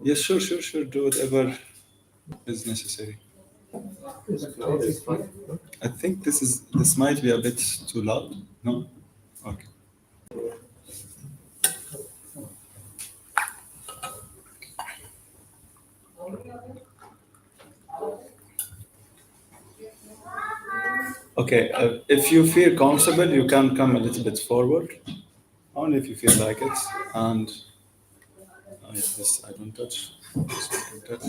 Yes, sure. Do whatever is necessary. I think this might be a bit too loud. No? Okay. Okay. If you feel comfortable, you can come a little bit forward. Only if you feel like it. And oh yeah, this I don't touch. This I can touch.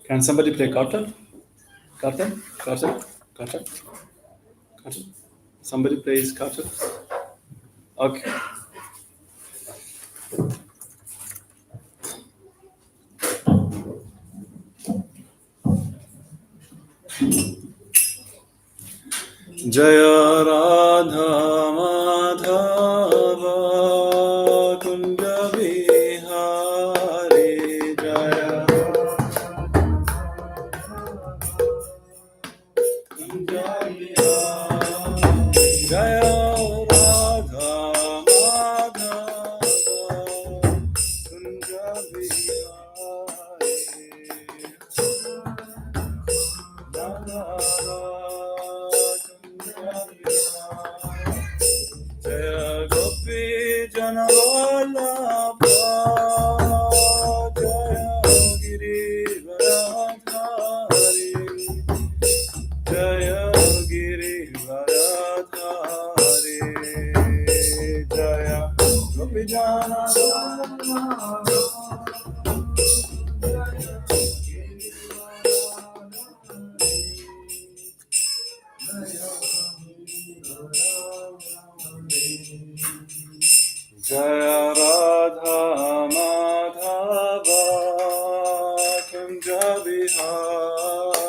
Can somebody play carton? Carton? Carton? Carton? Carton? Somebody plays carton? Okay. Jaya Radha Madhava Kunja Bihari Jaya Kunja Bihari Jaya Radha Madhava Kunja Bihari Jaya Jaya Gopi Janavallabha Jaya Girivaradhari Jaya Girivaradhari Jaya Gopi Janavallabha Jaya Radha Madhava Kunja Bihari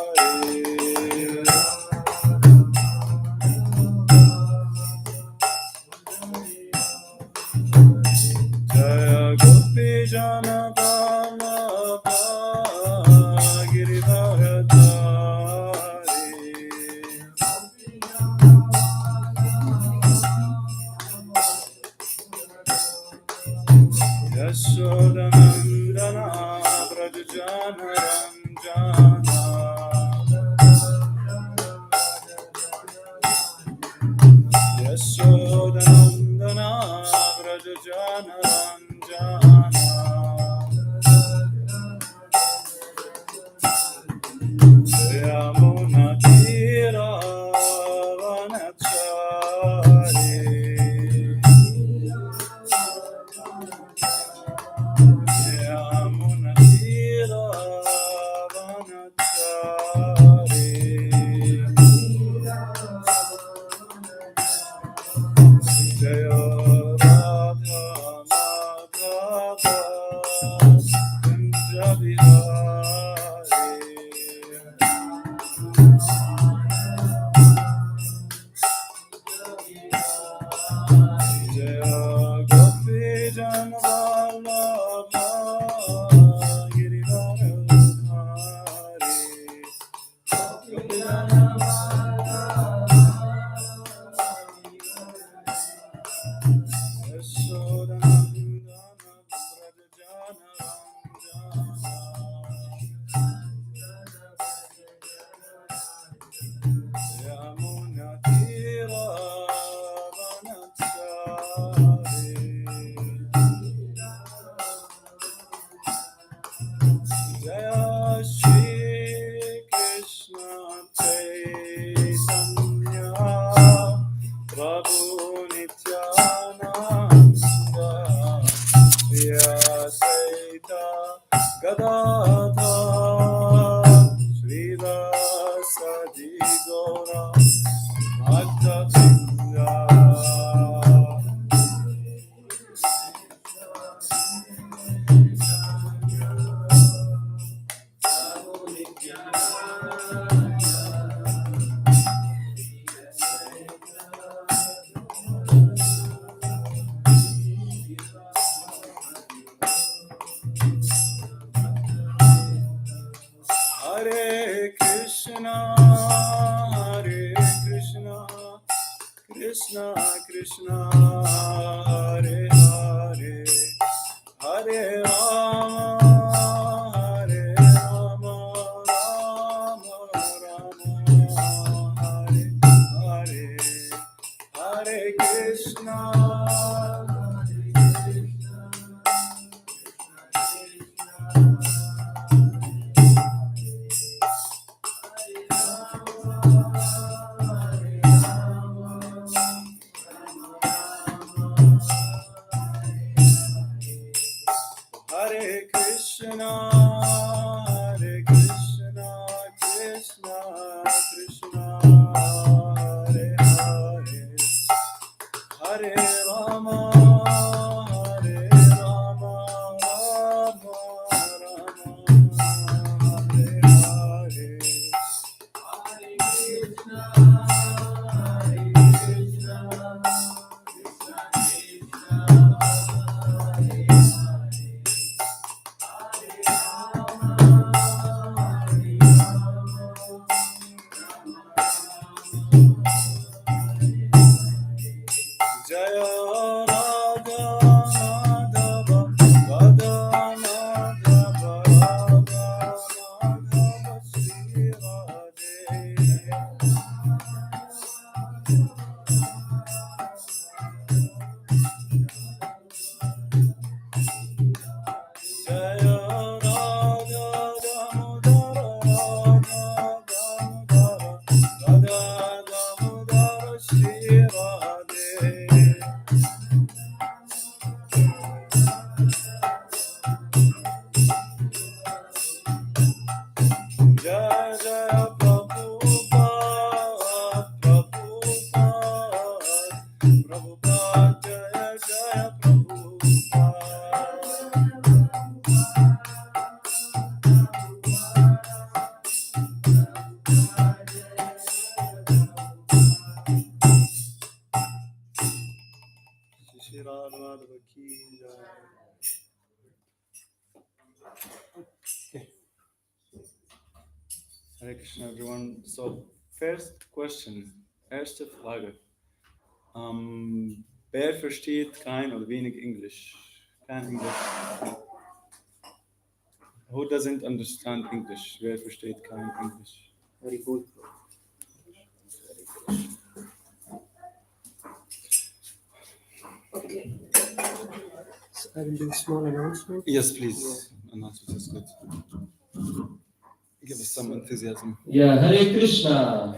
Jaya Gopi Janavallabha Girivaradhari Yashodanandana Brajajana Ranjana Yashodanandana Brajajana Ranjana Yamuna Tira Vanachari Yamuna Tira Vanachari Jaya Radha Madhava Kunja Bihari Jaya Gopi Janavallabha Girivaradhari Gopi Yashodanandana Brajajana Ranjana Yamuna Tira Vanachari Jaya Shri Krishna Chaitanya Prabhu Nityananda Vyasaita Gadadha Srivasadi Gaura Bhattacharya Hare Krishna Hare Krishna Krishna Hare Hare Hare Rama Rama Hare Hare Hare Krishna Hare Krishna, Hare Krishna, Krishna Krishna, Hare Hare, Hare Rama, Hare Rama, Rama Rama, Hare Hare, Hare Krishna, Hare Krishna, Krishna Krishna, Hare Jaya Radha Madhava Radha Madhava Radha Madhava Shri Radhe Jaya Radha Damodara Radha Damodara Radha Damodara Shri Radhe Jaya Jaya Prabhupada Prabhupada Prabhupada Jaya Jaya Prabhupada Shri Radha Madhava ki jai. Okay. Hare Krishna, everyone. So, first question, erste Frage. Wer versteht kein oder wenig Englisch? Kein Englisch. Who doesn't understand English? Wer versteht kein Englisch? Very good. Okay. So I will do a small announcement. Yes, please. Announcement is good. Give us some enthusiasm. Yeah, Hare Krishna.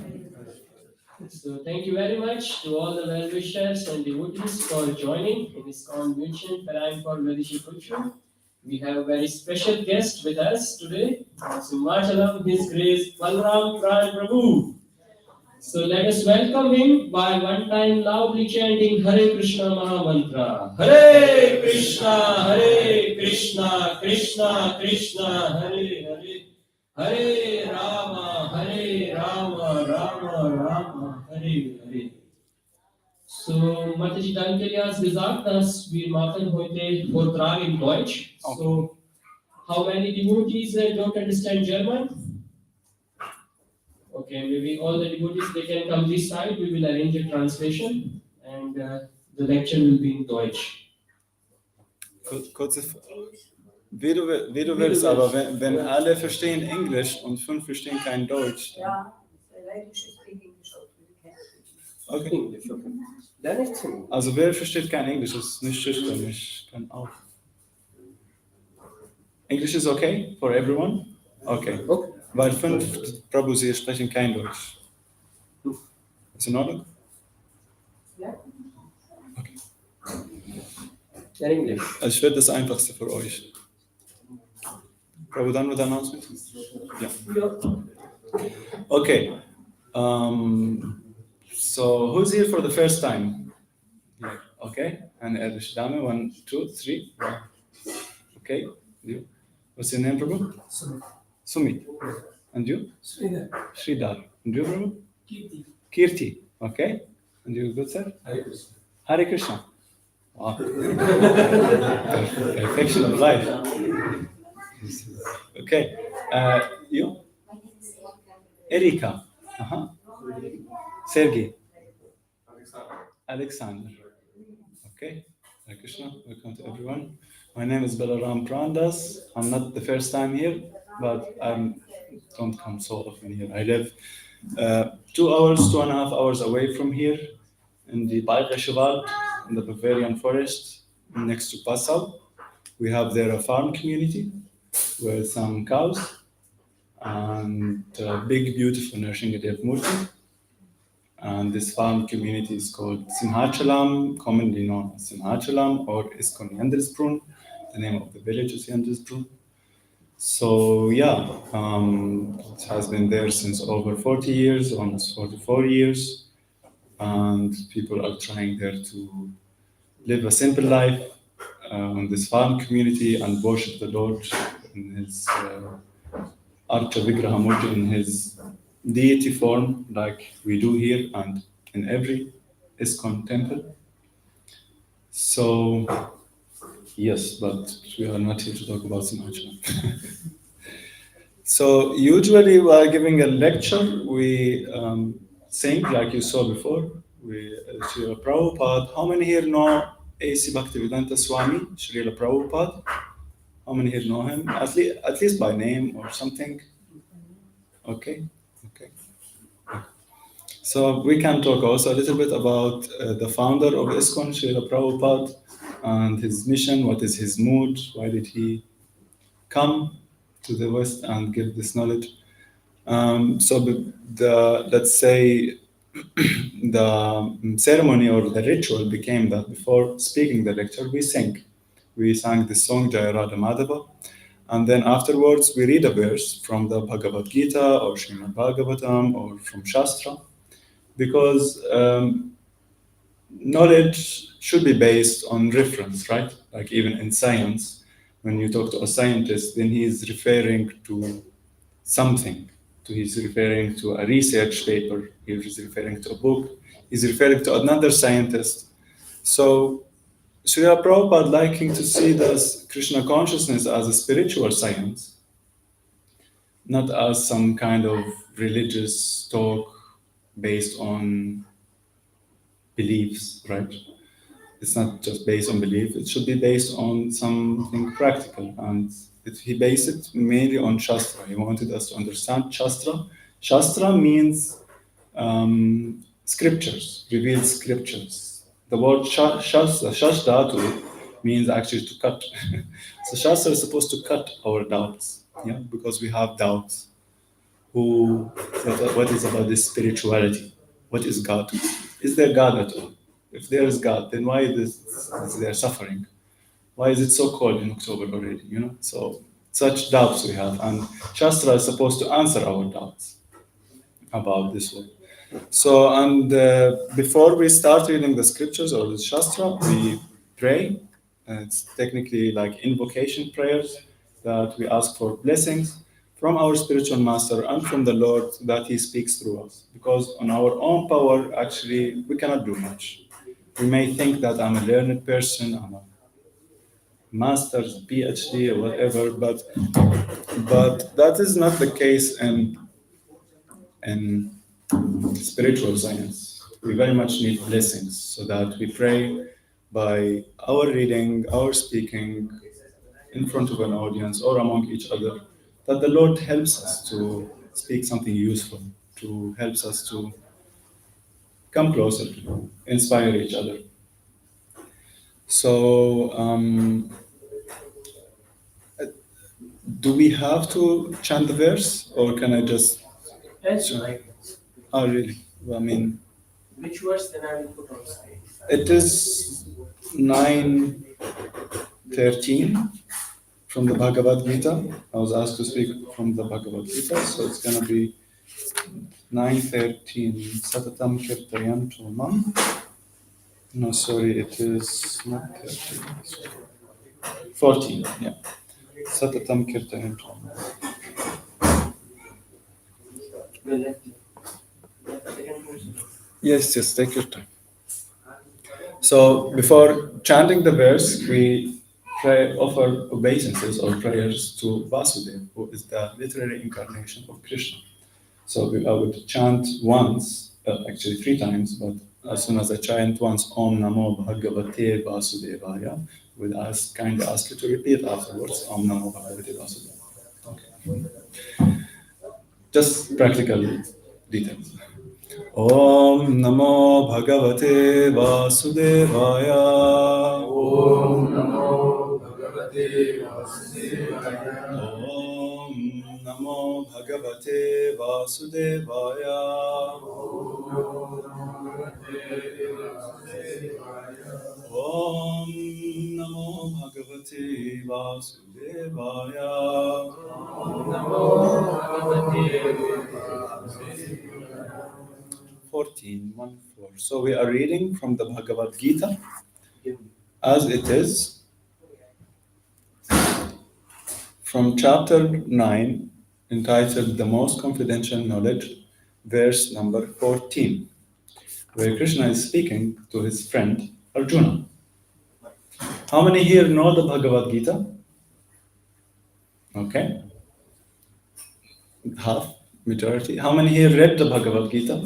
So thank you very much to all the well-wishers and devotees for joining in this convention preparing for Vedic culture. We have a very special guest with us today. So Balaram, His Grace Balaram Prabhu. So let us welcome him by one time loudly chanting Hare Krishna Maha Mantra. Hare Krishna, Krishna Krishna, Hare Hare. Hare Rama, Rama Rama, Hare Hare. So, Mataji, danke dir hast gesagt, dass wir machen heute Vortrag in Deutsch. So, how many devotees don't understand German? Okay, maybe all the devotees, they can come this side. We will arrange a translation and the lecture will be in Deutsch. Kurze wie du willst, aber wenn alle verstehen Englisch und 5 verstehen kein Deutsch. Ja, you should speak English also. You can't speak Okay. English, okay. Then it's English. Also wer versteht kein Englisch, ist nicht schüchtern, ich kann auch. English is okay for everyone? Okay. Okay. Weil 5 Prabhus hier sprechen kein Deutsch. Ist in Ordnung? Ja. Okay. In English. Also ich werde das Einfachste für euch. Prabhu, done with the announcement? Yeah. Okay. So who's here for the first time? Yeah. Okay. And ehrliche Dame, 1, 2, 3. Okay. You. What's your name, Prabhu? Sumit. And you? Sridhar. And you, Prabhu? Kirti. Okay. And you, good sir? Hare Krishna. Wow. Perfection of life. Okay. You? Erika. Sergey. Alexander. Okay, Hare Krishna, welcome to everyone. My name is Balaram Prandas. I'm not the first time here, but I don't come so often here. I live 2 hours, 2.5 hours away from here in the Bayerische Wald, in the Bavarian forest next to Passau. We have there a farm community with some cows and a big, beautiful Nrsimhadev Murti. And this farm community is called Simhachalam, commonly known as Simhachalam or Iskon Jandelsbrunn. The name of the village is Jandelsbrunn. So yeah, it has been there since over 40 years, almost 44 years, and people are trying there to live a simple life in this farm community and worship the Lord in His Archa Vigrahamurti, in His deity form, like we do here and in every ISKCON temple. So yes, but we are not here to talk about Simhachalam. So usually while giving a lecture, we sing like you saw before. We Srila Prabhupada. How many here know A.C. Bhaktivedanta Swami, Srila Prabhupada? How many here know him? At least by name or something. Okay, okay. So we can talk also a little bit about the founder of ISKCON, Srila Prabhupada, and his mission. What is his mood? Why did he come to the West and give this knowledge? So let's say the ceremony or the ritual became that before speaking the lecture, we sing. We sang the song Jaya Radha Madhava, and then afterwards we read a verse from the Bhagavad Gita or Srimad Bhagavatam or from Shastra, because knowledge should be based on reference, right? Like even in science, when you talk to a scientist, then he is referring to something. He's referring to a research paper, he's referring to a book, he's referring to another scientist. So Srila Prabhupada liking to see this Krishna consciousness as a spiritual science, not as some kind of religious talk based on beliefs, right? It's not just based on belief, it should be based on something practical. And he based it mainly on Shastra. He wanted us to understand Shastra. Shastra means scriptures, revealed scriptures. The word Shastra, Shashdhatu, means actually to cut. So Shastra is supposed to cut our doubts, yeah, because we have doubts. What is about this spirituality? What is God? Is there God at all? If there is God, then why is there suffering? Why is it so cold in October already? So such doubts we have, and Shastra is supposed to answer our doubts about this world. So, and before we start reading the scriptures or the Shastra, we pray. It's technically like invocation prayers that we ask for blessings from our spiritual master and from the Lord that He speaks through us. Because on our own power, actually, we cannot do much. We may think that I'm a learned person, I'm a master's, PhD, or whatever, but that is not the case in spiritual science. We very much need blessings so that we pray by our reading, our speaking in front of an audience or among each other, that the Lord helps us to speak something useful, to helps us to come closer, inspire each other. So, do we have to chant the verse, or can I just? That's right. Oh, really? Well, I mean, Which verse then I will put on screen? it is 9:13 from the Bhagavad Gita. I was asked to speak from the Bhagavad Gita, so it's gonna be 9:13. Satatam kirtayanto mam. No, sorry, it is not 13. 14, yeah. Satatam kirtayanto mam. Yes, take your time. So before chanting the verse, we offer obeisances or prayers to Vasudeva, who is the literary incarnation of Krishna. So I would chant once, actually 3 times, but as soon as I chant once Om Namo Bhagavate Vasudevaya, we'll kindly ask you to repeat afterwards Om Namo Bhagavate Vasudevaya. Okay. Just practical details. Om Namo Bhagavate Vasudevaya. Om Namo Bhagavate Vasudevaya. Om Namo Bhagavate Vasudevaya. Om Namo Bhagavate Vasudevaya. Om Namo Bhagavate Vasudevaya. 14, 1, 4. So we are reading from the Bhagavad Gita as it is from chapter 9, entitled The Most Confidential Knowledge, verse number 14, where Krishna is speaking to his friend Arjuna. How many here know the Bhagavad Gita? Okay. Half, majority. How many here read the Bhagavad Gita?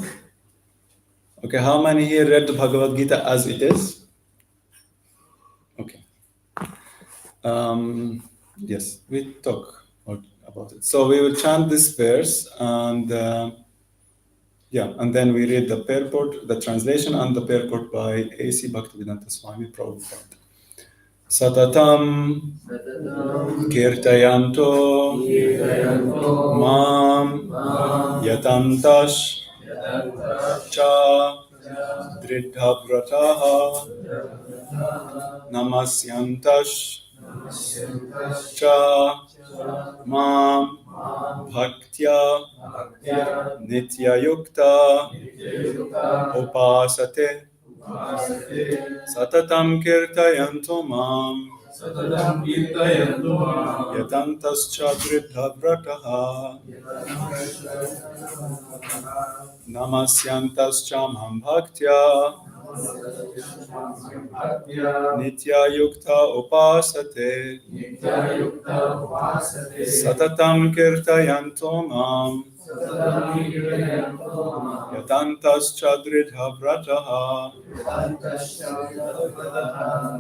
Okay, how many here read the Bhagavad Gita as it is? Okay. Yes, we talk about it. So we will chant this verse and and then we read the purport, the translation and the purport by A.C. Bhaktivedanta Swami Prabhupada. Satatam Kirtayanto Mam Yatantash Cha Dridhavrataha Namasyantash Cha Mam Bhaktya Nitya Yukta Upasate Satatam Kirtayanto Mam Satatam Kirtayanto Mam Yatantascha Dridhavrataha Namasyantascha Mam Bhaktya Nitya Yukta Upasate Satatam Kirtayanto Mam Yatantascha Dridhavrataha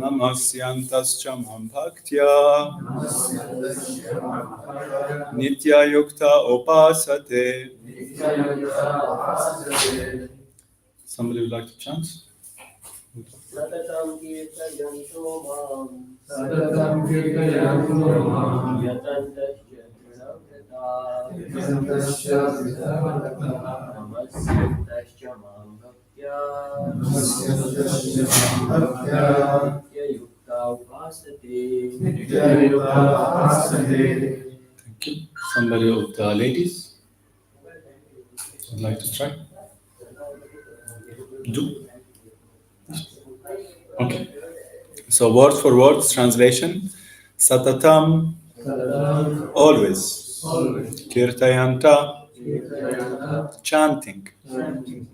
Namasyantascha Mam Bhaktya Nitya Yukta Upasate. Somebody would like to chant? Satatam Kirtayanto Mam Satatam Kirtayanto Mam Yatantasya Yatantasya Dridhavrataha Namasyantasya Mam Bhaktya Namasyantasya Mam Bhaktya Nitya Yukta Upasate. Nitya Yukta Upasate. Thank you. Somebody of the ladies would like to try? Do. Okay. So word for word translation. Satatam, Satatam always. always. Kirtayanta, Kirtayanta chanting.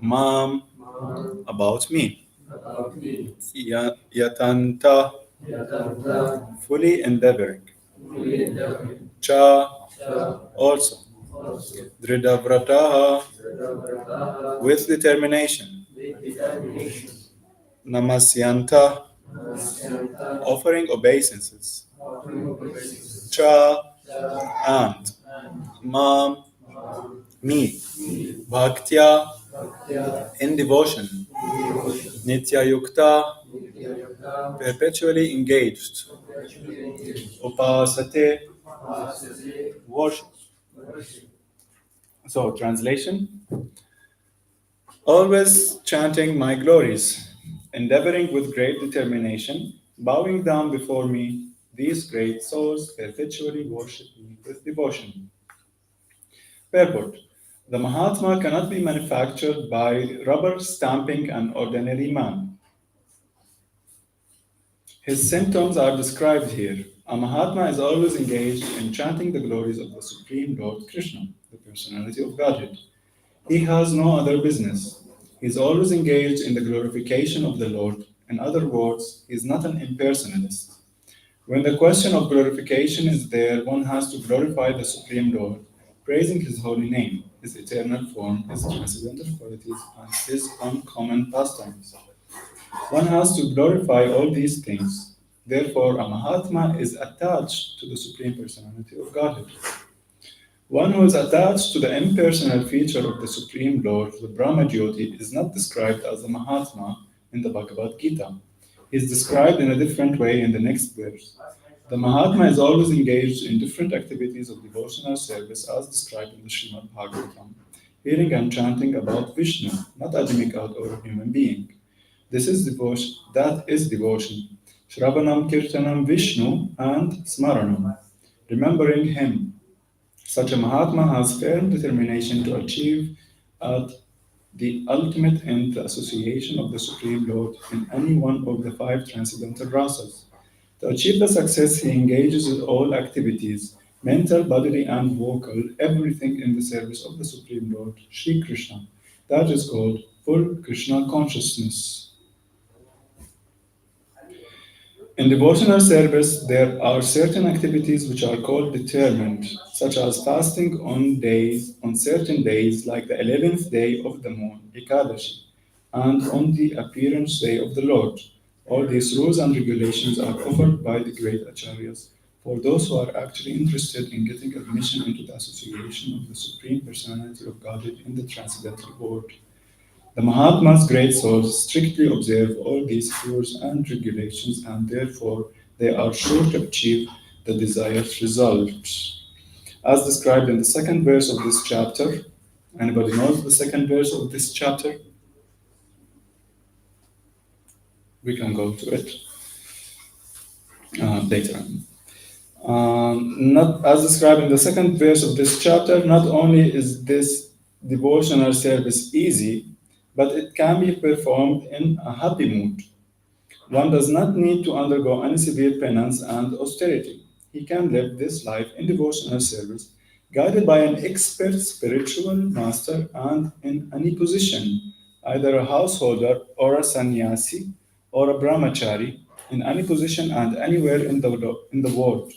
Mam, Mam about me. about me. Yatanta, Yatanta fully endeavoring. fully endeavoring. Cha, Cha also. also. Dridhavrataha, Dridhavrataha with determination. with determination. Namasyanta, Namasyanta offering obeisances. offering obeisances. Cha, Cha and. and Mam, Mam me. Bhaktya, Bhaktya in devotion. devotion. Nitya Yukta, Nitya Yukta perpetually engaged. perpetually engaged. Upasate, Upasate worship. worship. So, translation. Always chanting my glories, endeavoring with great determination, bowing down before me, these great souls perpetually worship me with devotion. Purport. The Mahatma cannot be manufactured by rubber stamping an ordinary man. His symptoms are described here. A Mahatma is always engaged in chanting the glories of the Supreme Lord Krishna, the personality of Godhead. He has no other business. He is always engaged in the glorification of the Lord. In other words, he is not an impersonalist. When the question of glorification is there, one has to glorify the Supreme Lord, praising his holy name. His eternal form, His transcendental qualities, and His uncommon pastimes. One has to glorify all these things. Therefore, a Mahatma is attached to the Supreme Personality of Godhead. One who is attached to the impersonal feature of the Supreme Lord, the Brahma Jyoti, is not described as a Mahatma in the Bhagavad Gita. He is described in a different way in the next verse. The Mahatma is always engaged in different activities of devotional service as described in the Srimad Bhagavatam, hearing and chanting about Vishnu, not a demigod or a human being. This is devotion. That is devotion. Shravanam Kirtanam Vishnu and Smaranam, remembering him. Such a Mahatma has firm determination to achieve at the ultimate end the association of the Supreme Lord in any one of the five transcendental rasas. To achieve the success, he engages in all activities, mental, bodily, and vocal, everything in the service of the Supreme Lord, Sri Krishna. That is called full Krishna consciousness. In devotional service, there are certain activities which are called determined, such as fasting on certain days, like the 11th day of the moon, Ekadashi, and on the appearance day of the Lord. All these rules and regulations are offered by the great acharyas for those who are actually interested in getting admission into the association of the Supreme Personality of Godhead in the Transcendental World. The Mahatmas, great souls, strictly observe all these rules and regulations, and therefore they are sure to achieve the desired results. As described in the second verse of this chapter, anybody knows the second verse of this chapter? We can go to it later on. Not as described in the second verse of this chapter, not only is this devotional service easy, but it can be performed in a happy mood. One does not need to undergo any severe penance and austerity. He can live this life in devotional service, guided by an expert spiritual master and in any position, either a householder or a sannyasi or a brahmachari, in any position and anywhere in the world.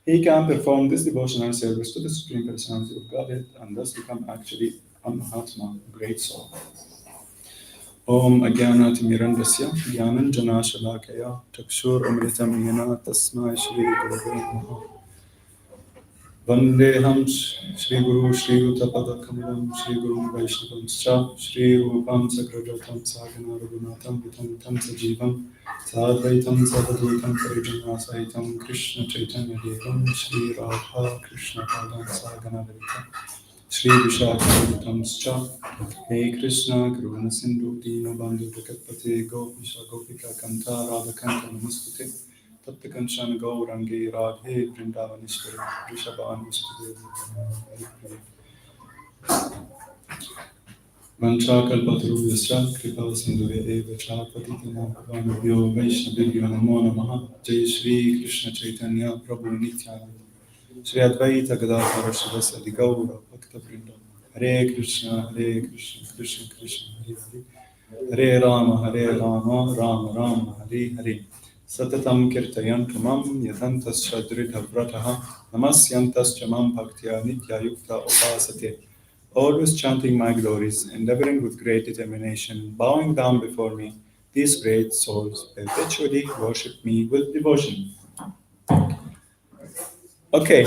He can perform this devotional service to the Supreme Personality of Godhead and thus become actually a Mahatma, a great soul. Om Ajnanaatimirandasya Jnananjanashalakaya Chakshurumritam Yena Tasmai Shri Gurave Namaha. Vandeham Shri Guru Shri Uttapada Kamalam Shri Guru Vaishnavam Shri Rupam Sagrajatam Sagana Raghunatam Vitam Tam Sajivam Sadvaitam Savadutam Parijana Saitam Krishna Chaitanya Devam Shri Radha Krishna Padam Sagana Vitam Shri Vishakam Scha Hey Krishna Karuna Sindhu Dino Bandhu Jakatpate Gopisha Gopika Kanta Radha Kanta Namaskute Tapta Kanchan Gaurangi Radhe Vrindavanishwari Rishabhan Vishwadevi Vanchakalpatru Yasya Kripa Sindhuve Eva Chapatitina Bhavanabhyo Vaishnavibhyo Namo Namaha Jai Shri Krishna Chaitanya Prabhu Nityananda Shri Advaita Gadadhara Shivasadi Gaura Bhakta Vrinda Hare Krishna, Krishna Krishna, Hare Hare Rama, Rama Rama, Hare Hare. Satatam Kirtayantu Mam Yatantasya Dridha Vrataha Namasyantasya Mam Bhaktya Nitya Yukta Upasate. Always chanting my glories, endeavoring with great determination, bowing down before me, these great souls perpetually worship me with devotion. Okay,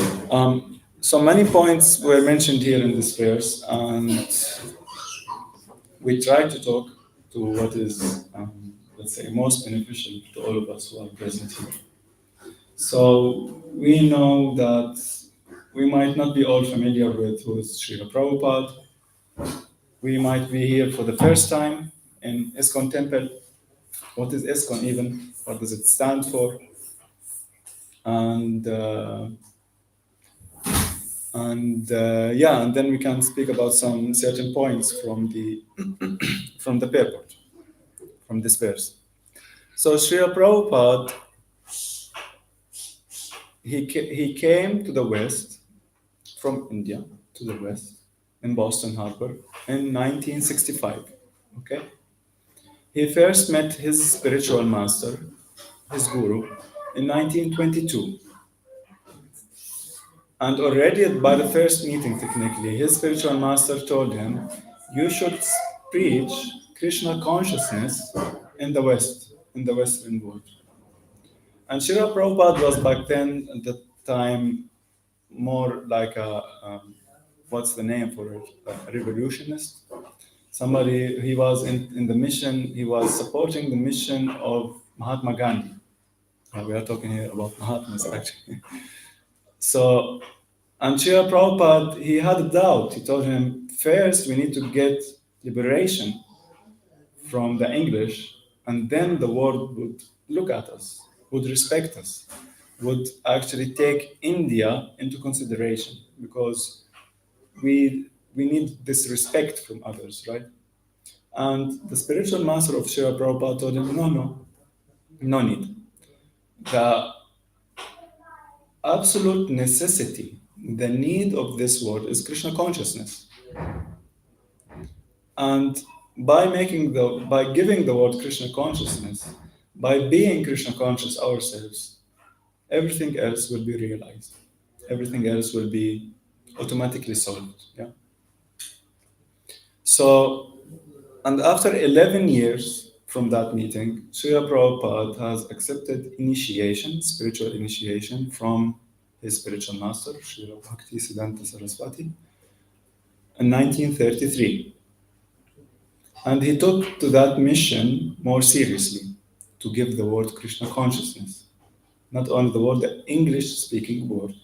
so many points were mentioned here in this verse, and we try to talk to what is, let's say, most beneficial to all of us who are present here. So we know that we might not be all familiar with who is Srila Prabhupada. We might be here for the first time in ISKCON Temple. What is ISKCON even? What does it stand for? And then we can speak about some certain points from the from the purport, from this verse. So Srila Prabhupada, he came to the West, from India to the West, in Boston Harbor, in 1965, okay? He first met his spiritual master, his guru, in 1922. And already by the first meeting, technically, his spiritual master told him, you should preach Krishna consciousness in the West, in the Western world. And Srila Prabhupada was back then at the time more like what's the name for it? A revolutionist. Somebody, he was in the mission, he was supporting the mission of Mahatma Gandhi. We are talking here about Mahatmas actually. So, and Srila Prabhupada, he had a doubt. He told him, first we need to get liberation from the English, and then the world would look at us, would respect us, would actually take India into consideration, because we need this respect from others, right? And the spiritual master of Srila Prabhupada told him, no need. The absolute necessity, the need of this world is Krishna consciousness. And by giving the word Krishna consciousness, by being Krishna conscious ourselves, everything else will be realized. Everything else will be automatically solved. Yeah. So, and after 11 years from that meeting, Srila Prabhupada has accepted initiation, spiritual initiation from his spiritual master, Srila Bhakti Siddhanta Saraswati, in 1933. And he took to that mission more seriously, to give the word Krishna consciousness. Not only the word, the English-speaking word.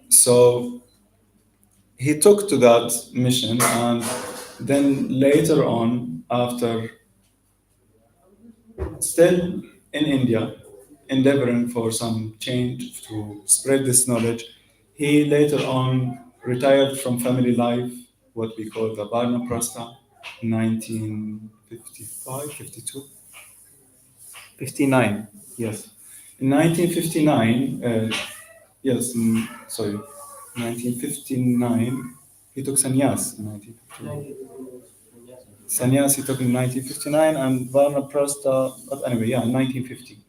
So he took to that mission, and then later on, after still in India, endeavoring for some change to spread this knowledge, he later on retired from family life, what we call the Varna Prastha, 1955, 52, 59, yes. In 1959, yes, sorry, 1959, he took sannyas in 1959. Sannyas he took in 1959 and Varna Prastha, but anyway, yeah, 1950.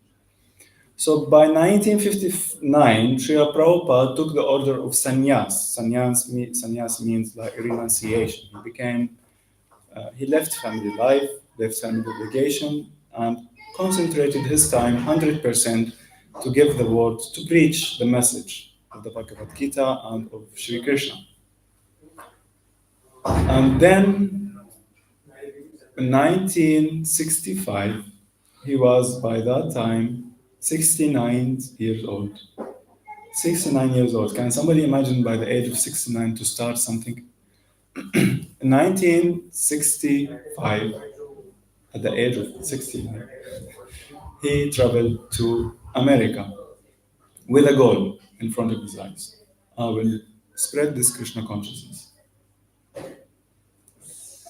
So by 1959, Srila Prabhupada took the order of sannyas. Sannyas means like renunciation. He left family life, left family obligation, and concentrated his time 100% to give the word, to preach the message of the Bhagavad Gita and of Sri Krishna. And then in 1965, he was by that time 69 years old. 69 years old. Can somebody imagine by the age of 69 to start something? In 1965, at the age of 69, he traveled to America with a goal in front of his eyes. I will spread this Krishna consciousness.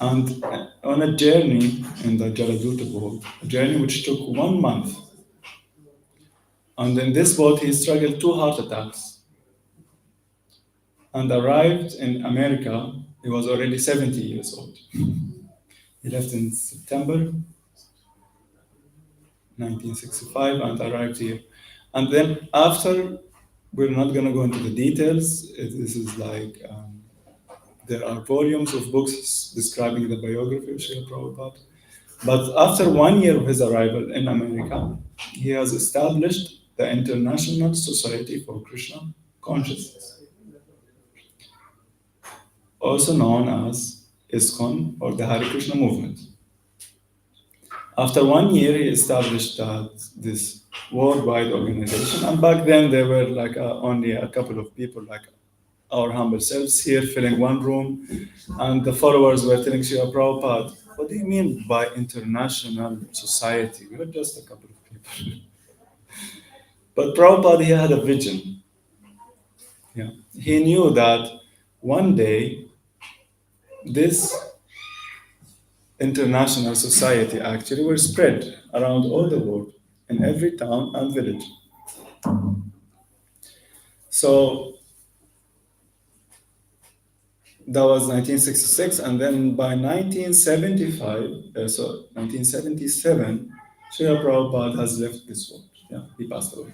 And on a journey in the Jaladuta boat, a journey which took 1 month, and in this boat he struggled 2 heart attacks and arrived in America. He was already 70 years old. He left in September 1965 and arrived here. And then after, we're not going to go into the details. This is like, there are volumes of books describing the biography of Srila Prabhupada. But after 1 year of his arrival in America, he has established the International Society for Krishna Consciousness, also known as ISKCON, or the Hare Krishna movement. After 1 year, he established this worldwide organization, and back then there were like only a couple of people, like our humble selves here, filling one room, and the followers were telling Srila Prabhupada, "What do you mean by international society? We were just a couple of people." But Prabhupada, he had a vision. Yeah. He knew that one day this international society actually will spread around all the world, in every town and village. So that was 1966, and then by 1977, Srila Prabhupada has left this world. Yeah, he passed away.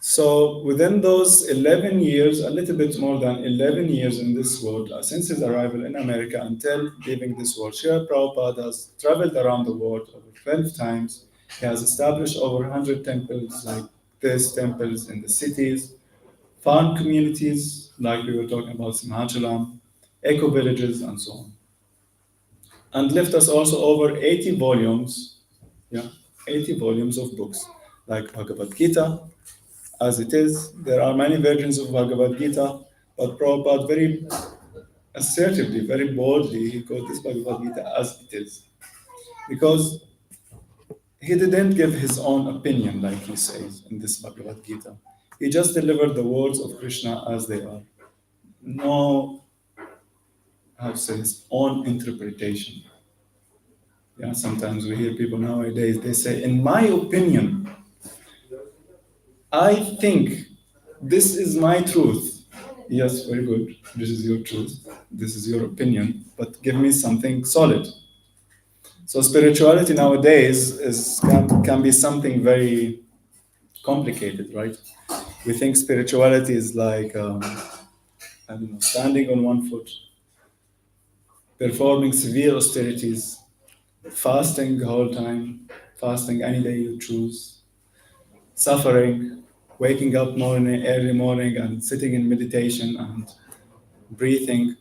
So within those 11 years, a little bit more than 11 years in this world, since his arrival in America until leaving this world, Srila Prabhupada has traveled around the world over 12 times. He has established over 100 temples like this, temples in the cities, farm communities, like we were talking about Simhachalam, eco villages, and so on. And left us also over 80 volumes, yeah, 80 volumes of books, like Bhagavad Gita, as it is. There are many versions of Bhagavad Gita, but Prabhupada very assertively, very boldly, he called this Bhagavad Gita as it is. Because he didn't give his own opinion, like he says in this Bhagavad Gita. He just delivered the words of Krishna as they are. No, how to say, his own interpretation. Yeah, sometimes we hear people nowadays, they say, in my opinion, I think this is my truth. Yes, very good. This is your truth. This is your opinion, but give me something solid. So spirituality nowadays can be something very complicated, right? We think spirituality is like I don't know, standing on one foot, performing severe austerities, fasting the whole time, fasting any day you choose, suffering, waking up early morning and sitting in meditation and breathing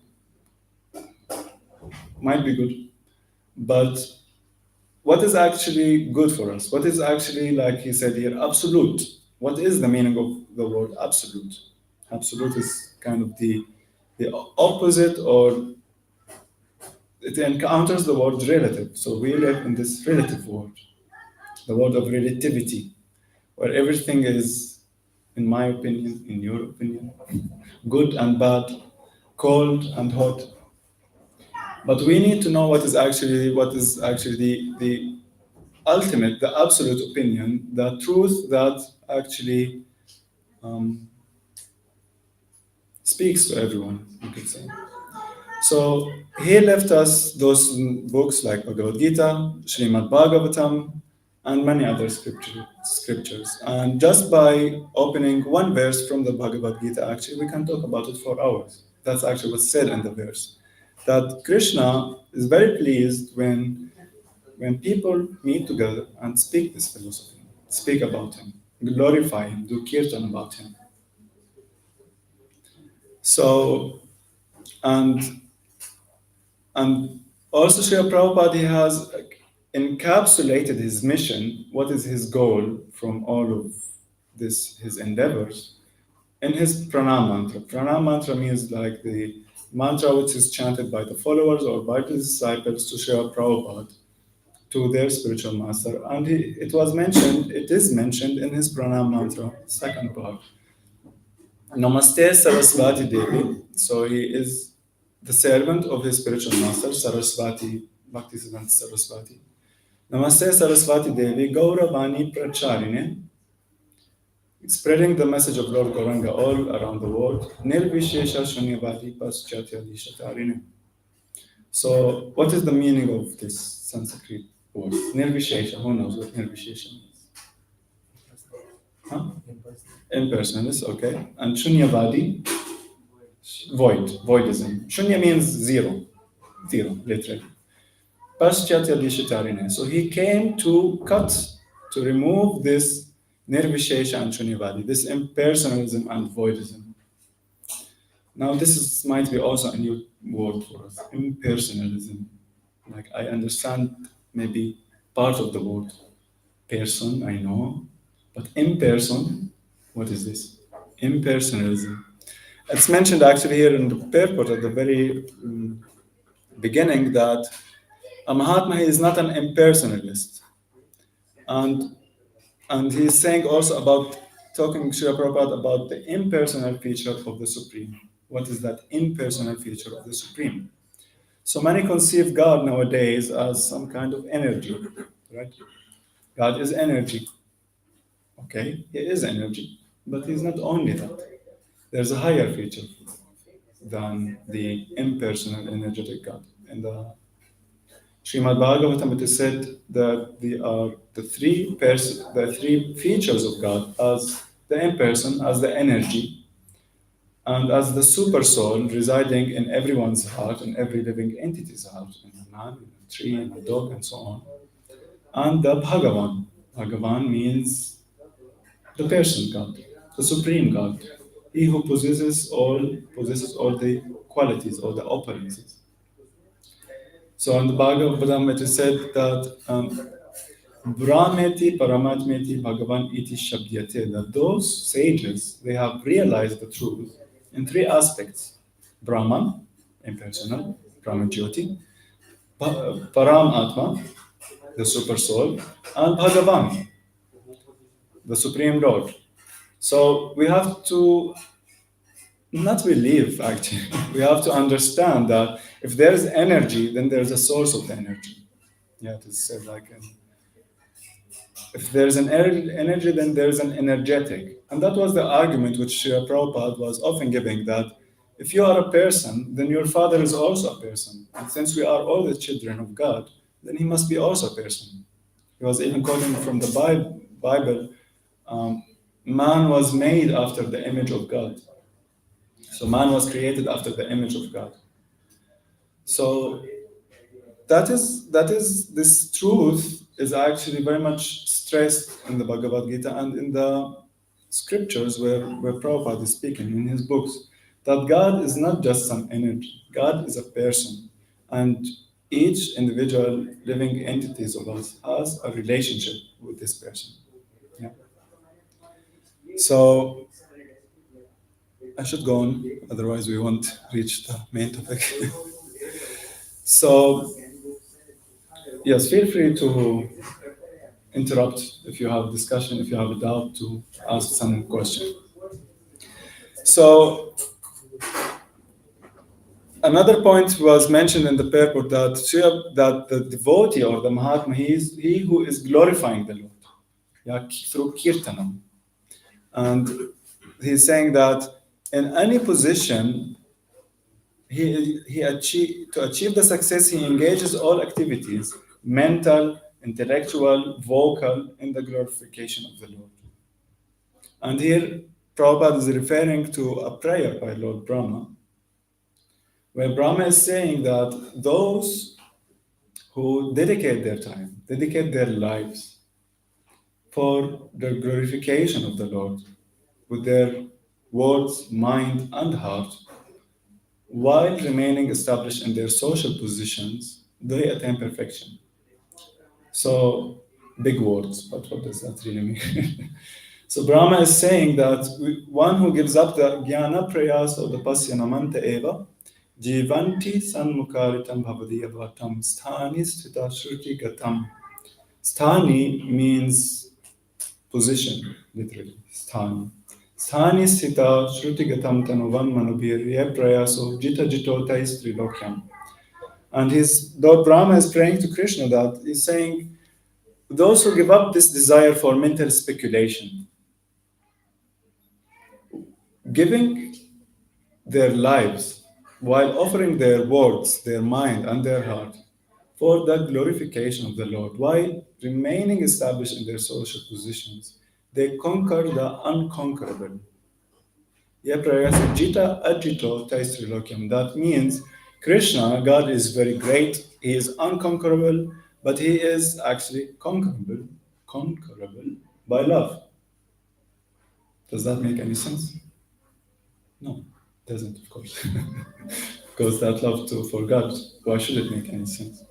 might be good, but what is actually good for us? What is actually, like he said here, absolute? What is the meaning of the word absolute? Absolute is kind of the opposite, or it encounters the word relative. So we live in this relative world, the world of relativity, where everything is, in my opinion, in your opinion, good and bad, cold and hot. But we need to know what is actually the ultimate, the absolute opinion, the truth that actually um, speaks to everyone, you could say. So he left us those books like Bhagavad Gita, Srimad Bhagavatam, and many other scriptures. And just by opening one verse from the Bhagavad Gita, actually, we can talk about it for hours. That's actually what's said in the verse. That Krishna is very pleased when people meet together and speak this philosophy, speak about him, glorify him, do kirtan about him. So, and And also, Srila Prabhupada he has encapsulated his mission, what is his goal from all of this, his endeavors, in his Prana mantra. Prana mantra means like the mantra which is chanted by the followers or by the disciples to Srila Prabhupada, to their spiritual master. And it is mentioned in his Prana mantra, second part. Namaste Saraswati Devi. So he is the servant of his spiritual master, Saraswati, Bhaktisiddhanta Saraswati. Namaste Saraswati Devi, Gauravani Pracharine, spreading the message of Lord Gauranga all around the world. Nirvishesha Shunyavadi Paschatya Shatarine. So, what is the meaning of this Sanskrit word? Nirvishesha, who knows what Nirvishesha means? Huh? Impersonalist, okay. And Shunyavadi, voidism. Shunya means zero, literally. Paschatya Dishitarine. So he came to remove this nirvishesha and shunyavadi, this impersonalism and voidism. Now might be also a new word for us, impersonalism. Like I understand maybe part of the word person, I know, but imperson, what is this? Impersonalism. It's mentioned actually here in the purport at the very beginning that a Mahatma he is not an impersonalist. And he's saying also about talking Srila Prabhupada about the impersonal feature of the Supreme. What is that impersonal feature of the Supreme? So many conceive God nowadays as some kind of energy, right? God is energy. Okay, he is energy, but he's not only that. There's a higher feature than the impersonal energetic God. In the Srimad Bhagavatam, it is said that the three features of God as the impersonal as the energy, and as the super soul residing in everyone's heart, in every living entity's heart, in a man, in a tree, in a dog, and so on. And the Bhagavan. Bhagavan means the person God, the supreme God, he who possesses all the qualities, all the opulences. So in the Bhagavatam it is said that Brahmeti Paramatmeti Bhagavan iti Shabdyate, that those sages, they have realized the truth in three aspects: Brahman, impersonal, Brahmajyoti, Param Atma, the super soul, and Bhagavan, the supreme Lord. So we have to not believe, actually. We have to understand that if there is energy, then there's a source of the energy. Yeah, it is said like if there's an energy, then there's an energetic. And that was the argument which Srila Prabhupada was often giving, that if you are a person, then your father is also a person. And since we are all the children of God, then he must be also a person. He was even quoting from the Bible, man was made after the image of God. So man was created after the image of God. So that is this truth is actually very much stressed in the Bhagavad Gita and in the scriptures where Prabhupada is speaking in his books, that God is not just some energy. God is a person. And each individual living entities of us has a relationship with this person. Yeah. So I should go on, otherwise we won't reach the main topic. So yes, feel free to interrupt if you have a discussion, if you have a doubt, to ask some question. So another point was mentioned in the purport that the devotee or the Mahatma, he who is glorifying the Lord, yeah, through kirtanam. And he's saying that in any position, to achieve the success, he engages all activities, mental, intellectual, vocal, in the glorification of the Lord. And here, Prabhupada is referring to a prayer by Lord Brahma, where Brahma is saying that those who dedicate their time, dedicate their lives for the glorification of the Lord with their words, mind, and heart, while remaining established in their social positions, they attain perfection. So, big words, but what does that really mean? So Brahma is saying that one who gives up the jnana prayas or the pasyanamanta eva, jivanti sanmukaritam bhavadiyavatam sthani sthita shruti gatam. Sthani means position, literally, sthani. Sthani sthita shruti gatam tanuvan manubhirya prayaso jita jitotais trilokyam. And Lord Brahma is praying to Krishna that he's saying, those who give up this desire for mental speculation, giving their lives while offering their words, their mind, and their heart for the glorification of the Lord, while remaining established in their social positions, they conquer the unconquerable. Jita ajito taistrilokyam. That means Krishna, God, is very great, he is unconquerable, but he is actually conquerable by love. Does that make any sense? No, it doesn't, of course. Because that love for God, why should it make any sense?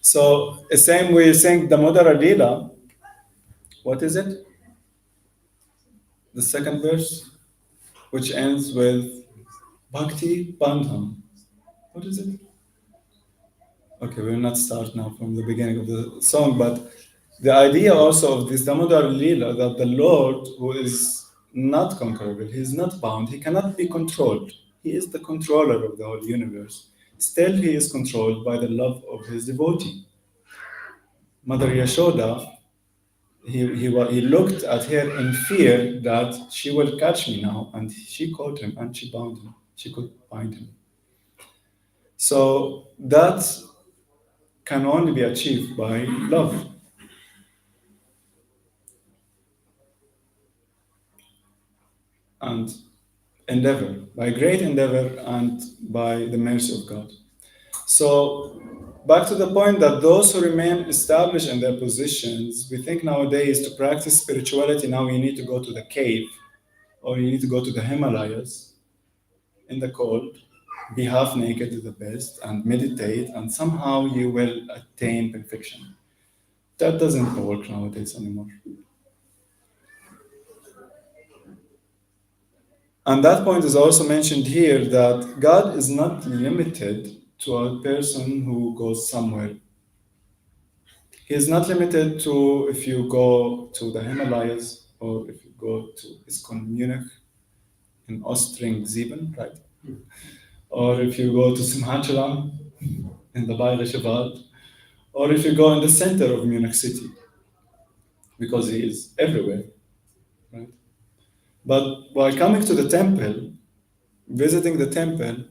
So, the same way you sing the Damodara Lila, what is it? The second verse, which ends with Bhakti Bandham. What is it? Okay, we'll not start now from the beginning of the song, but the idea also of this Damodara Lila, that the Lord, who is not conquerable, he is not bound, he cannot be controlled. He is the controller of the whole universe. Still, he is controlled by the love of his devotee. Mother Yashoda, he looked at her in fear that she will catch me now, and she caught him and she bound him. She could bind him. So that can only be achieved by love. and endeavor, by great endeavor and by the mercy of God. So, back to the point that those who remain established in their positions, we think nowadays to practice spirituality, now you need to go to the cave or you need to go to the Himalayas in the cold, be half naked to the best, and meditate, and somehow you will attain perfection. That doesn't work nowadays anymore. And that point is also mentioned here that God is not limited to a person who goes somewhere. He is not limited to if you go to the Himalayas or if you go to ISKCON Munich in Ostring-Sieben, right? Or if you go to Simhachalam in the Bayerische Wald, or if you go in the center of Munich city, because he is everywhere, right? But while coming to the temple, visiting the temple,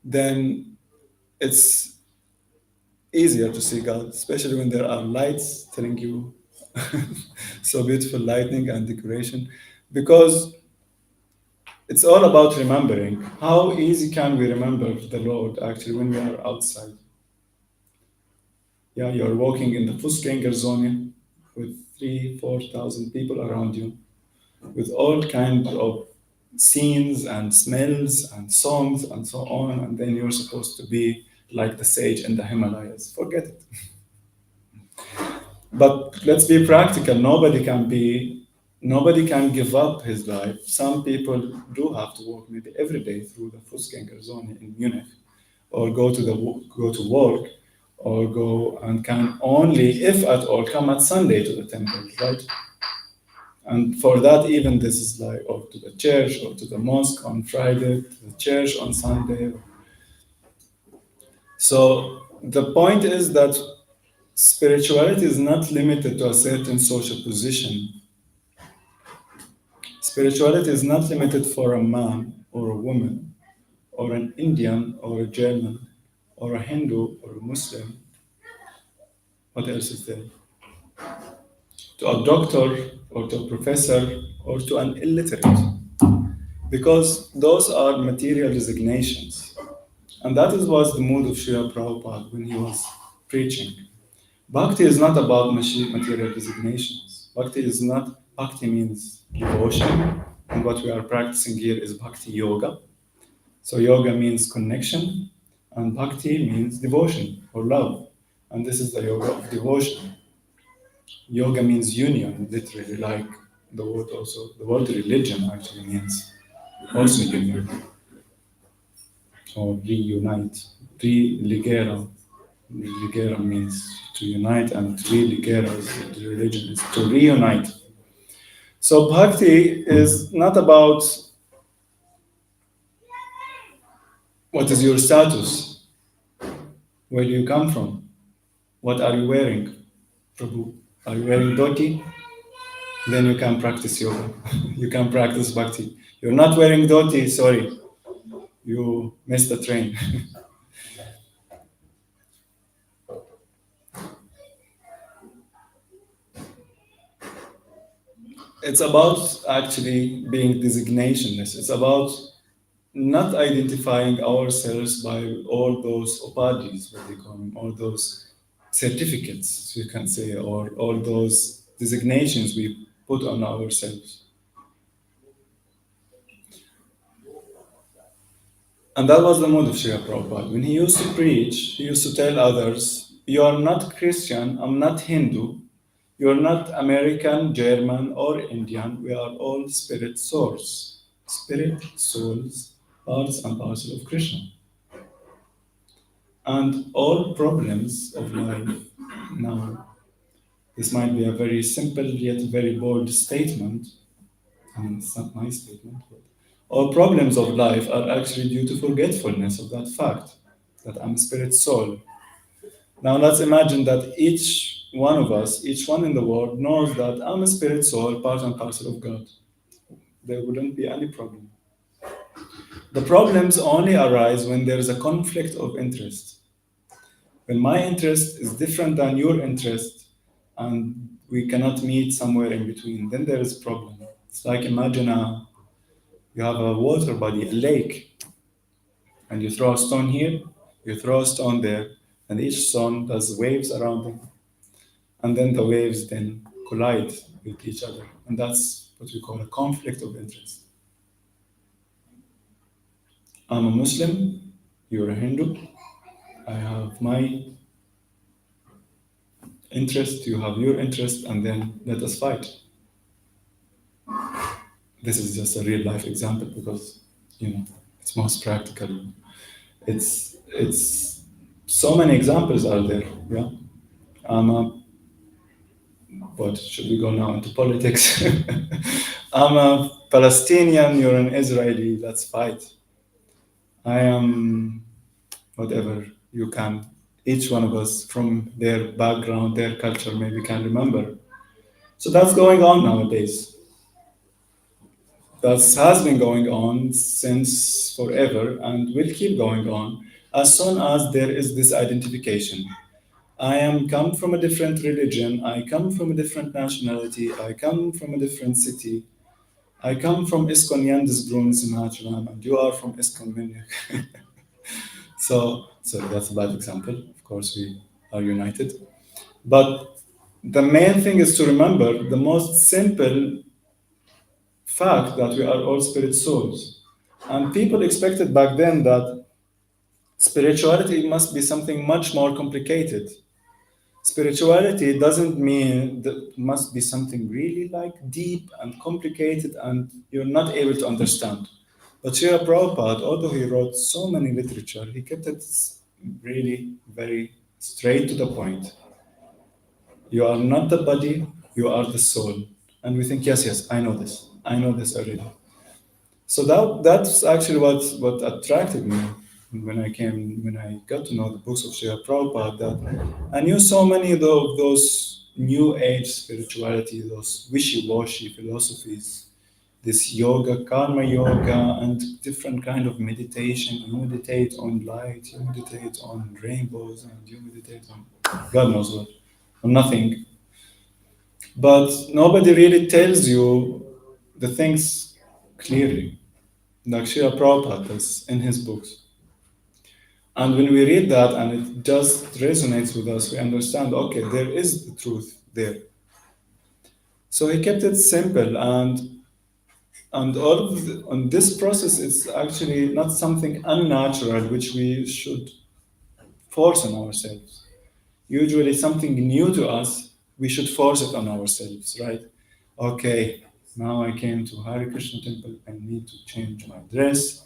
then it's easier to see God, especially when there are lights telling you so beautiful lighting and decoration, because it's all about remembering. How easy can we remember the Lord actually when we are outside? Yeah, you're walking in the Fußgänger zone with 3,000-4,000 people around you, with all kinds of scenes and smells and songs and so on, and then you're supposed to be like the sage in the Himalayas. Forget it. But let's be practical. Nobody can give up his life. Some people do have to walk maybe every day through the Fußgänger zone in Munich, or go to work, or go and can only, if at all, come at Sunday to the temple, right? And for that, even this is like, or to the church, or to the mosque on Friday, to the church on Sunday. So the point is that spirituality is not limited to a certain social position. Spirituality is not limited for a man or a woman, or an Indian or a German, or a Hindu or a Muslim. What else is there? To a doctor or to a professor or to an illiterate. Because those are material designations. And that was the mood of Srila Prabhupada when he was preaching. Bhakti is not about material designations. Bhakti means devotion, and what we are practicing here is Bhakti Yoga. So yoga means connection, and Bhakti means devotion or love. And this is the yoga of devotion. Yoga means union, literally, like the word religion actually means also union, or reunite. Religera. Religera means to unite, and religera is the religion, is to reunite. So bhakti is not about what is your status, where do you come from, what are you wearing, Prabhu. Are you wearing dhoti? Then you can practice yoga. You can practice bhakti. You're not wearing dhoti, sorry, you missed the train. It's about actually being designationless. It's about not identifying ourselves by all those upadhis, what they call them, all those certificates, you can say, or all those designations we put on ourselves. And that was the mood of Srila Prabhupada. When he used to preach, he used to tell others, you are not Christian, I'm not Hindu, you're not American, German, or Indian, we are all spirit souls. Spirit souls, parts and parcel of Krishna. And all problems of life now, this might be a very simple yet very bold statement, and it's not my statement, but all problems of life are actually due to forgetfulness of that fact, that I'm a spirit soul. Now let's imagine that each one of us, each one in the world knows that I'm a spirit soul, part and parcel of God. There wouldn't be any problem. The problems only arise when there is a conflict of interest. When my interest is different than your interest and we cannot meet somewhere in between, then there is a problem. It's like imagine You have a water body, a lake, and you throw a stone here, you throw a stone there, and each stone does waves around them. And then the waves then collide with each other. And that's what we call a conflict of interest. I'm a Muslim, you're a Hindu, I have my interest, you have your interest, and then let us fight. This is just a real life example because it's most practical. It's so many examples are there. Yeah, I'm a what should we go now into politics? I'm a Palestinian, you're an Israeli, let's fight. I am whatever you can, each one of us from their background, their culture, maybe can remember. So that's going on nowadays. That has been going on since forever and will keep going on as soon as there is this identification. I am come from a different religion, I come from a different nationality, I come from a different city, I come from Iskon Yandisbrun Simhachulam, and you are from Iskon Minyak. So that's a bad example. Of course, we are united. But the main thing is to remember the most simple fact that we are all spirit souls. And people expected back then that spirituality must be something much more complicated. Spirituality doesn't mean that it must be something really like deep and complicated and you're not able to understand. But Srila Prabhupada, although he wrote so many literature, he kept it really very straight to the point. You are not the body, you are the soul. And we think, yes, I know this. I know this already. So that's actually what attracted me when I got to know the books of Srila Prabhupada, that I knew so many of those new age spirituality, those wishy-washy philosophies, this yoga, karma yoga, and different kind of meditation. You meditate on light, you meditate on rainbows, and you meditate on God knows what, on nothing. But nobody really tells you the things clearly, like Srila Prabhupada does in his books. And when we read that and it just resonates with us, we understand, okay, there is the truth there. So he kept it simple, and all of on this process, it's actually not something unnatural which we should force on ourselves. Usually, something new to us, we should force it on ourselves, right? Okay, now I came to Hare Krishna temple. I need to change my dress.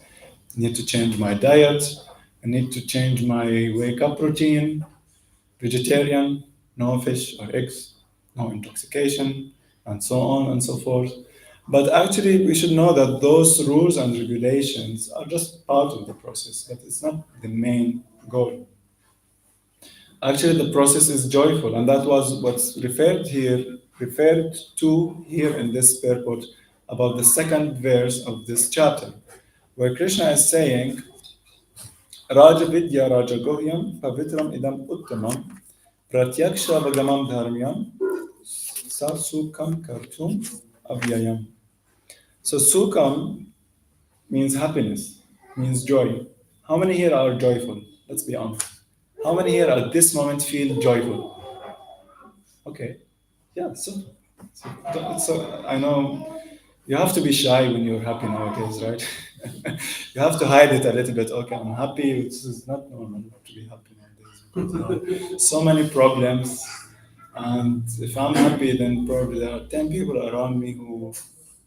I need to change my diet. I need to change my wake up routine. Vegetarian, no fish or eggs, no intoxication, and so on and so forth. But actually, we should know that those rules and regulations are just part of the process, but it's not the main goal. Actually, the process is joyful, and that was what's referred to here in this purport about the second verse of this chapter, where Krishna is saying, Raja Vidya Raja Gohyam Pavitram Idam Uttamam Pratyaksha Vagamam Dharmyam Sasukam Kartum Avyayam. So Sukam means happiness, means joy. How many here are joyful? Let's be honest. How many here at this moment feel joyful? Okay. Yeah, so I know you have to be shy when you're happy nowadays, right? You have to hide it a little bit. Okay, I'm happy. This is not normal to be happy nowadays because there are so many problems. And if I'm happy, then probably there are 10 people around me who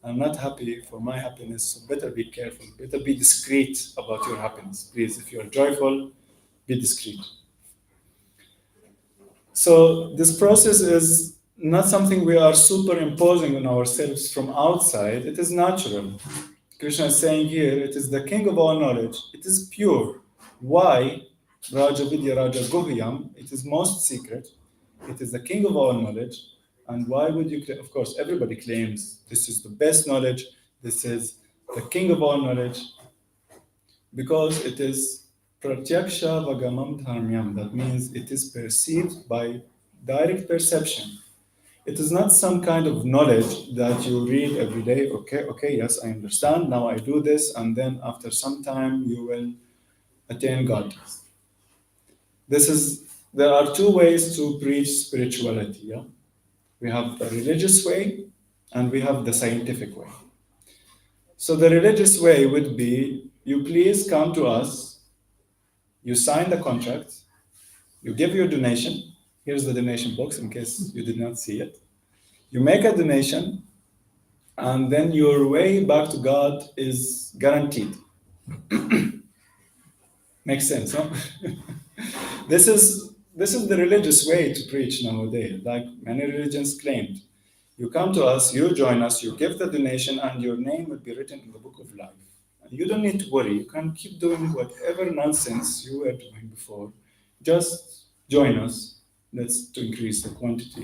are not happy for my happiness. So better be careful. Better be discreet about your happiness. Please, if you're joyful, be discreet. So this process is not something we are superimposing on ourselves from outside. It is natural. Krishna is saying here, it is the king of all knowledge. It is pure. Why? Raja Vidya Raja Guhyam. It is most secret. It is the king of all knowledge. And why would you, of course, everybody claims this is the best knowledge. This is the king of all knowledge because it is pratyaksha vagamam dharmyam. That means it is perceived by direct perception. It is not some kind of knowledge that you read every day. Okay, yes, I understand. Now I do this, and then after some time you will attain God. This is There are two ways to preach spirituality. Yeah, we have the religious way, and we have the scientific way. So the religious way would be: you please come to us, you sign the contract, you give your donation. Here's the donation box in case you did not see it. You make a donation, and then your way back to God is guaranteed. Makes sense, huh? This is the religious way to preach nowadays, like many religions claimed. You come to us, you join us, you give the donation, and your name will be written in the book of life. And you don't need to worry. You can keep doing whatever nonsense you were doing before. Just join us. That's to increase the quantity,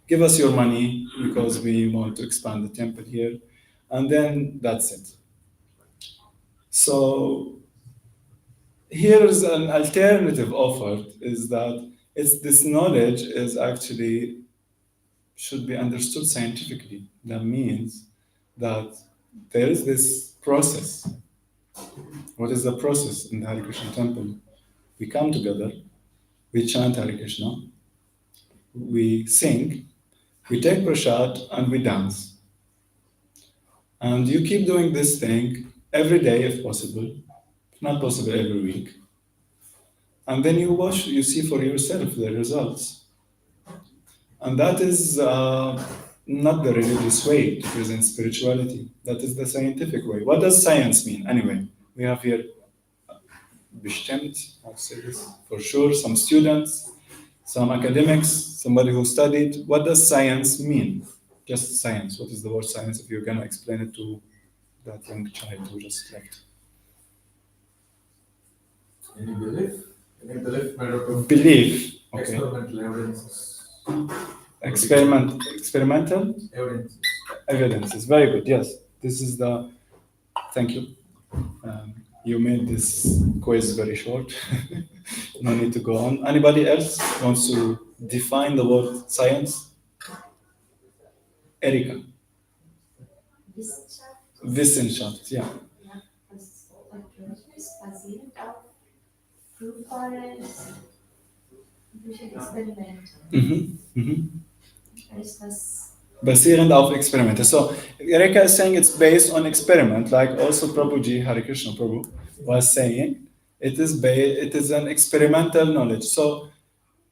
Give us your money because we want to expand the temple here. And then that's it. So here's an alternative offered is that this knowledge is actually should be understood scientifically. That means that there is this process. What is the process in the Hare Krishna temple? We come together, we chant Hare Krishna, we sing, we take prasad, and we dance. And you keep doing this thing every day if possible, if not possible every week. And then you see for yourself the results. And that is not the religious way to present spirituality. That is the scientific way. What does science mean? Anyway, we have here bestimmt, how to say this, for sure, some students, some academics, somebody who studied. What does science mean? Just science. What is the word science if you're going to explain it to that young child who just left? Any belief? Any belief made out of Belief. Okay. experimental evidences? Experimental Evidences. evidences. Very good. Yes. This is the. Thank you. You made this quiz very short. No need to go on. Anybody else wants to define the word science? Erika. Wissenschaft, Wissenschaft, ja. ja, was Erkenntnis basierend auf fruchtbares durch ein Experiment. Ist das Basierend auf Experimente. So Erika is saying it's based on experiment, like also Prabhuji, Hare Krishna Prabhu, was saying. It is an experimental knowledge. So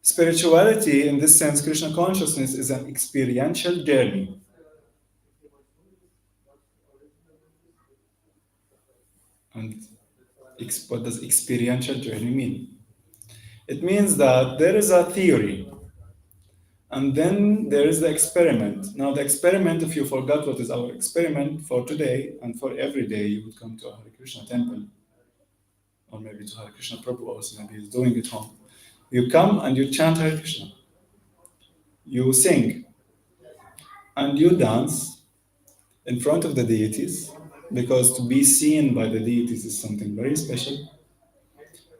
spirituality, in this sense, Krishna consciousness is an experiential journey. And what does experiential journey mean? It means that there is a theory, and then there is the experiment. Now, the experiment, if you forgot what is our experiment for today and for every day, you would come to a Hare Krishna temple, or maybe to Hare Krishna Prabhu also, maybe he's doing it home. You come and you chant Hare Krishna. You sing, and you dance in front of the deities, because to be seen by the deities is something very special.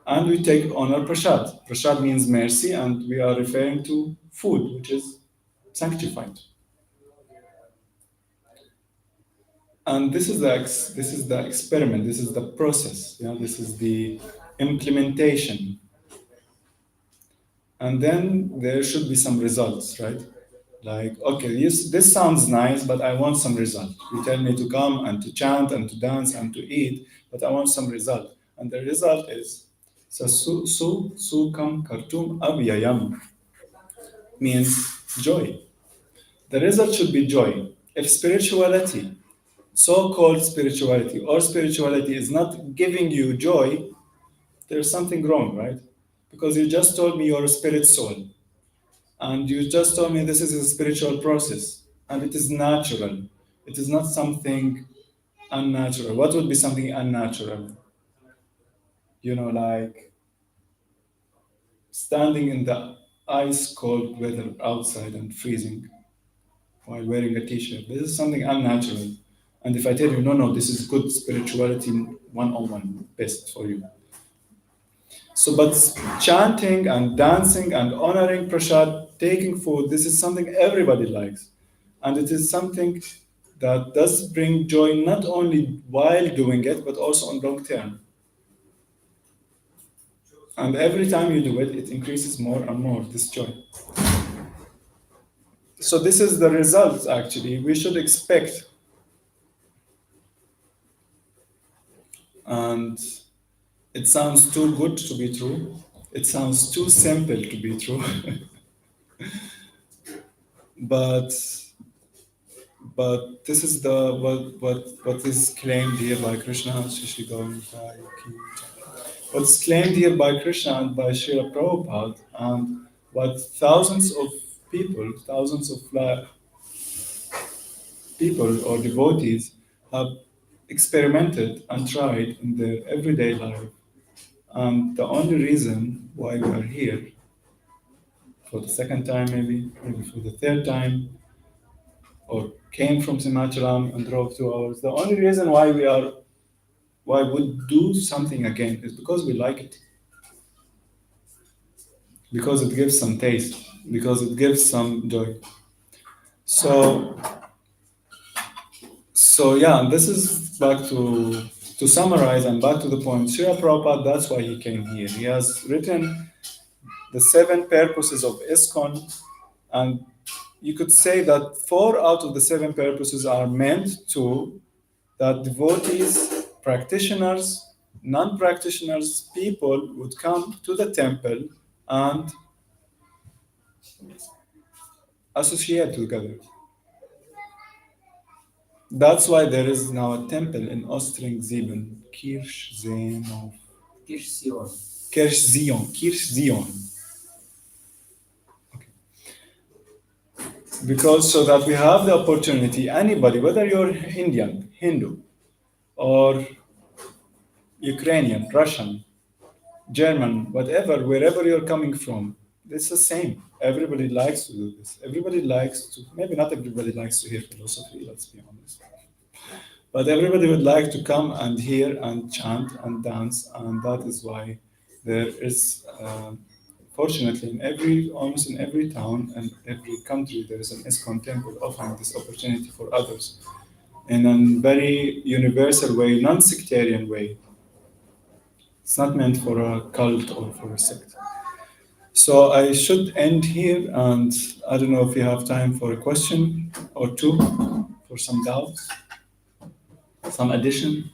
And we take honor prasad. Prasad means mercy, and we are referring to food, which is sanctified. And this is the experiment. This is the process. Yeah, this is the implementation. And then there should be some results, right? Like, okay, this sounds nice, but I want some result. You tell me to come and to chant and to dance and to eat, but I want some result. And the result is Sukam Kartum Avyayam, means joy. The result should be joy. If spirituality, so-called spirituality, or spirituality is not giving you joy, there's something wrong, right? Because you just told me you're a spirit soul. And you just told me this is a spiritual process. And it is natural. It is not something unnatural. What would be something unnatural? Like standing in the ice cold weather outside and freezing while wearing a t-shirt. This is something unnatural. And if I tell you, no, this is good spirituality 101, best for you. So, but chanting and dancing and honoring prasad, taking food, this is something everybody likes. And it is something that does bring joy not only while doing it, but also on long term. And every time you do it, it increases more and more this joy. So this is the result actually. We should expect. And it sounds too good to be true. It sounds too simple to be true. but but this is the what is claimed here by Krishna. What's claimed here by Krishna and by Srila Prabhupada, and what thousands of people, thousands of people or devotees have experimented and tried in their everyday life. And the only reason why we are here for the second time, maybe for the third time, or came from Simacharam and drove 2 hours, the only reason why we do something again is because we like it. Because it gives some taste, because it gives some joy. So yeah, this is back to summarize and back to the point. Srila Prabhupada, that's why he came here. He has written the 7 purposes of ISKCON, and you could say that 4 out of the 7 purposes are meant to that devotees, practitioners, non-practitioners, people would come to the temple and associate together. That's why there is now a temple in Ostring-Sieben, Kirchzeno. Kirchzion. Okay. Because so that we have the opportunity, anybody, whether you're Indian, Hindu, or Ukrainian, Russian, German, whatever, wherever you're coming from, it's the same. Everybody likes to do this. Everybody likes to, maybe not everybody likes to hear philosophy, let's be honest. But everybody would like to come and hear and chant and dance, and that is why there is, fortunately, almost in every town and every country, there is an ISKCON temple offering this opportunity for others in a very universal way, non-sectarian way. It's not meant for a cult or for a sect. So I should end here, and I don't know if you have time for a question or two, for some doubts, some addition.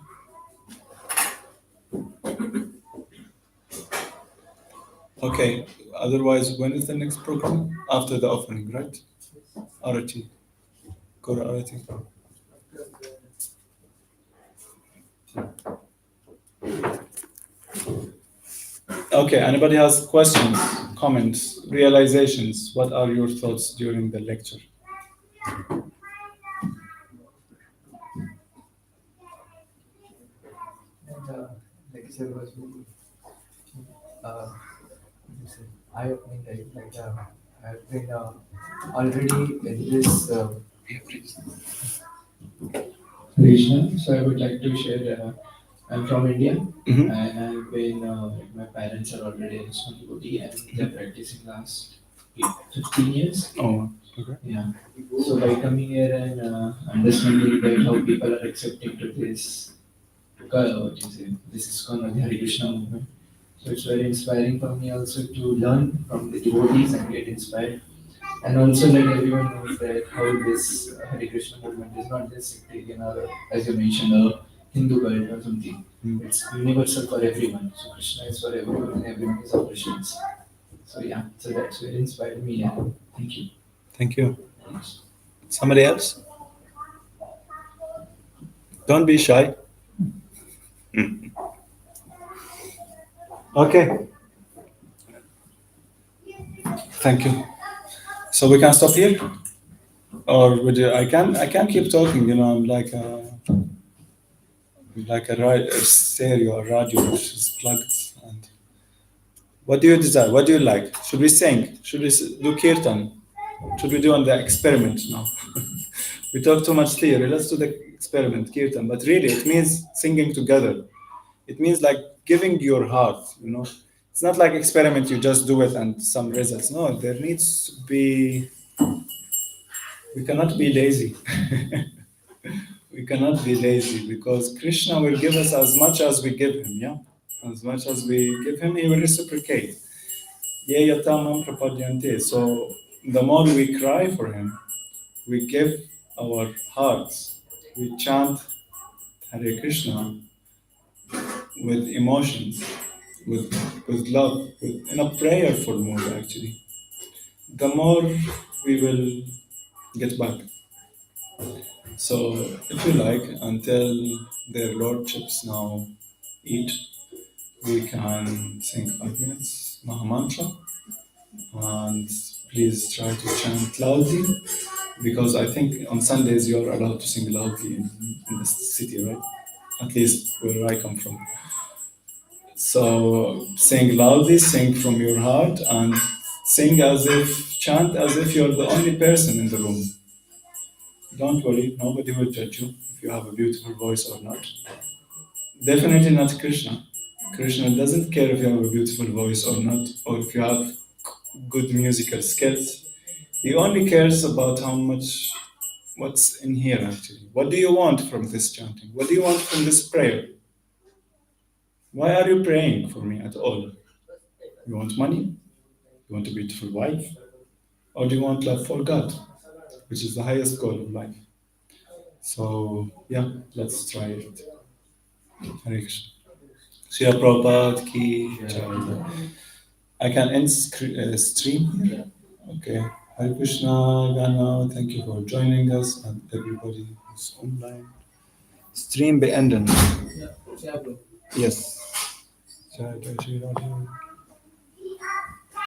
Okay, otherwise, when is the next program? After the offering, right? Arati. Go to Arati. Okay, anybody has questions, comments, realizations? What are your thoughts during the lecture? The lecture was very eye-opening, right? I've been already in this. Krishna, so I would like to share. I'm from India, Mhm. and I've been. My parents are already in Swami and they're practicing last 15 years. Oh, okay. Yeah. So by coming here and understanding that how people are accepting to this, this is called the Hare Krishna movement. So it's very inspiring for me also to learn from the devotees and get inspired. And also let everyone know that how this Hare Krishna movement is not just sectarian or as you mentioned a Hindu cult or something. It's universal for everyone. So Krishna is for everyone and everyone is our Krishnas. So yeah, so that's very inspired me. Yeah. Thank you. Thank you. Somebody else? Don't be shy. Okay. Thank you. So we can stop here, or would you? I can keep talking. I'm like a stereo, a radio which is plugged. And what do you desire? What do you like? Should we sing? Should we do kirtan? Should we do on the experiment now? We talk too much theory. Let's do the experiment, kirtan. But really, it means singing together. It means like giving your heart. It's not like experiment, you just do it and some results. No, there needs to be, we cannot be lazy. We cannot be lazy because Krishna will give us as much as we give him, yeah? As much as we give him, he will reciprocate. Ye yatamam prapadyante. So the more we cry for him, we give our hearts, we chant Hare Krishna with emotions, with love, in a prayerful mood actually. The more we will get back. So if you like, until their lordships now eat, we can sing 5 minutes Mahamantra, and please try to chant loudly because I think on Sundays you're allowed to sing loudly in the city, right? At least where I come from. So sing loudly, sing from your heart, and chant as if you're the only person in the room. Don't worry, nobody will judge you if you have a beautiful voice or not. Definitely not Krishna. Krishna doesn't care if you have a beautiful voice or not, or if you have good musical skills. He only cares about what's in here actually. What do you want from this chanting? What do you want from this prayer? Why are you praying for me at all? You want money? You want a beautiful wife? Or do you want love for God, which is the highest goal of life? So, yeah, let's try it. Hare Krishna. Srila Prabhupada ki jai. I can end stream here. Okay. Hare Krishna, Gana, thank you for joining us and everybody who's online. Stream beenden. Yeah, bro. Yes. Jai Jai Shri Radhe.